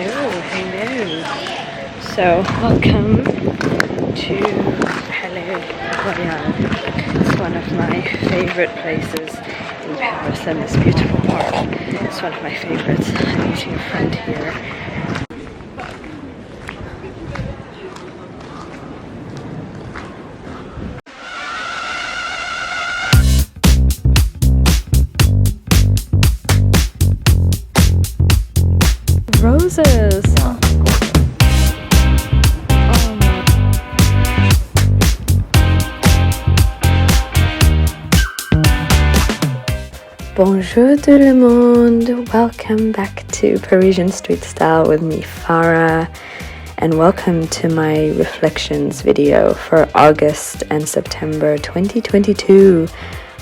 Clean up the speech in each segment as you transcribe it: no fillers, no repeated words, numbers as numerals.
Hello. So, welcome to Palais Royal. It's one of my favorite places in Paris, and this beautiful park. It's one of my favorites. I'm meeting a friend here. Roses. Bonjour tout le monde. Welcome back to Parisian Street Style with me, Farah, and welcome to my reflections video for August and September 2022.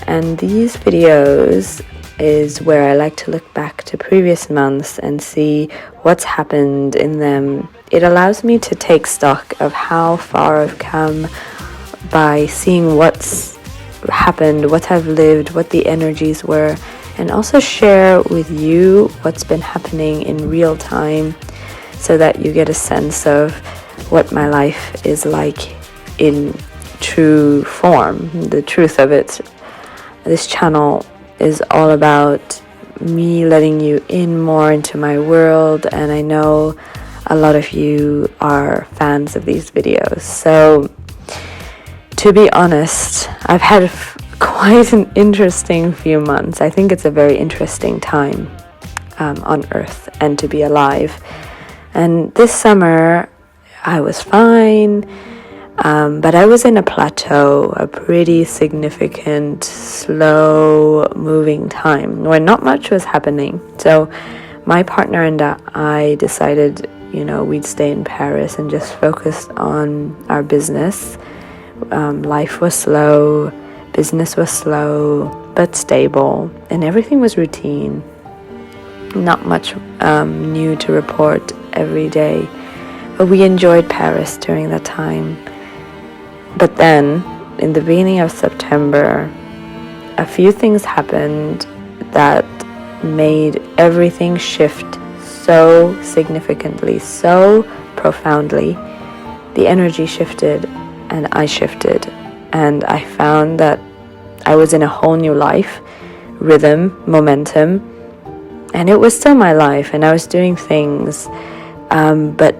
And these videos is where I like to look back to previous months and see what's happened in them. It allows me to take stock of how far I've come by seeing what's happened, what I've lived, what the energies were, and also share with you what's been happening in real time so that you get a sense of what my life is like in true form, the truth of it. This channel is all about me letting you in more into my world, and I know a lot of you are fans of these videos. So to be honest, I've had quite an interesting few months. I think it's a very interesting time on Earth and to be alive. And this summer I was fine, but I was in a plateau, a pretty significant, slow moving time where not much was happening. So my partner and I decided, we'd stay in Paris and just focus on our business. Life was slow, business was slow, but stable, and everything was routine. Not much new to report every day, but we enjoyed Paris during that time. But then, in the beginning of September, a few things happened that made everything shift so significantly, so profoundly. The energy shifted, and I shifted, and I found that I was in a whole new life, rhythm, momentum, and it was still my life, and I was doing things, but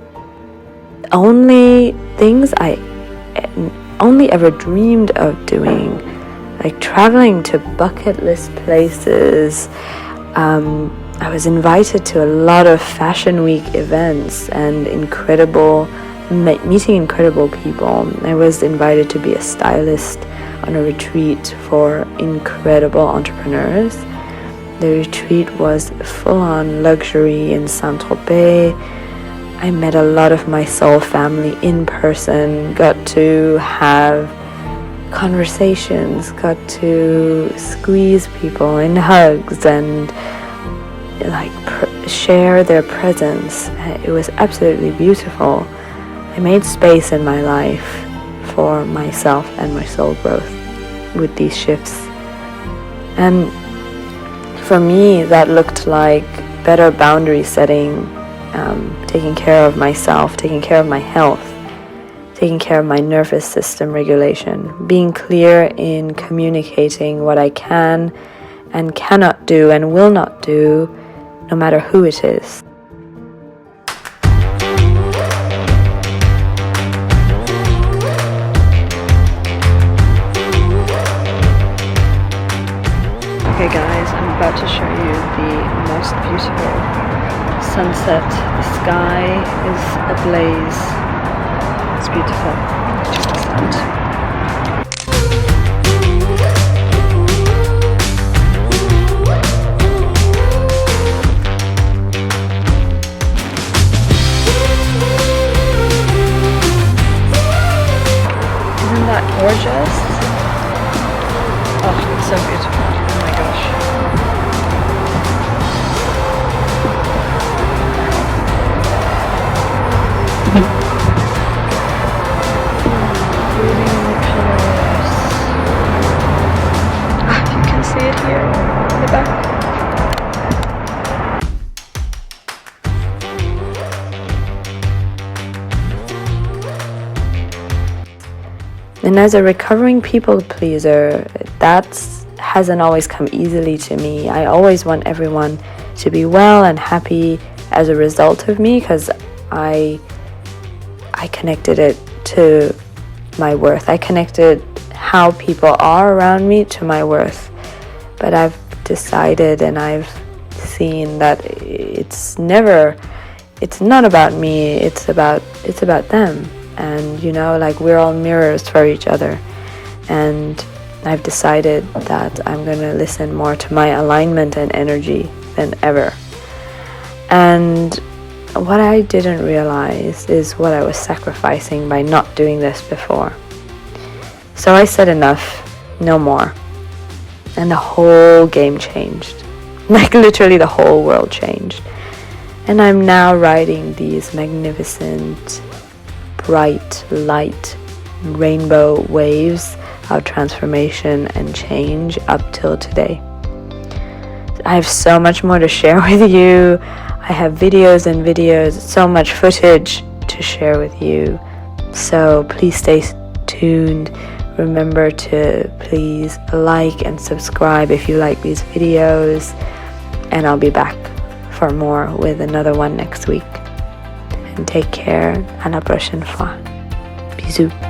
only things I only ever dreamed of doing, like traveling to bucket list places. I was invited to a lot of fashion week events and meeting incredible people. I was invited to be a stylist on a retreat for incredible entrepreneurs. The retreat was full-on luxury in Saint-Tropez. I met a lot of my soul family in person, got to have conversations, got to squeeze people in hugs and share their presence. It was absolutely beautiful. I made space in my life for myself and my soul growth with these shifts. And for me, that looked like better boundary setting, taking care of myself, taking care of my health, taking care of my nervous system regulation, being clear in communicating what I can and cannot do and will not do, no matter who it is. Okay guys, I'm about to show you the most beautiful sunset. The sky is ablaze. It's beautiful. Check this out. Isn't that gorgeous? Oh, it's so beautiful. Oh my gosh. Breathing And as a recovering people pleaser, that hasn't always come easily to me. I always want everyone to be well and happy as a result of me, because I connected it to my worth. I connected how people are around me to my worth. But I've decided and I've seen that it's not about me, it's about them. And like, we're all mirrors for each other. And I've decided that I'm going to listen more to my alignment and energy than ever. And what I didn't realize is what I was sacrificing by not doing this before. So I said enough, no more. And the whole game changed. Like, literally the whole world changed. And I'm now riding these magnificent, bright, light, rainbow waves of transformation and change up till today. I have so much more to share with you. I have videos and videos, so much footage to share with you. So please stay tuned. Remember to please like and subscribe if you like these videos. And I'll be back for more with another one next week. And take care. À la prochaine fois. Bisous.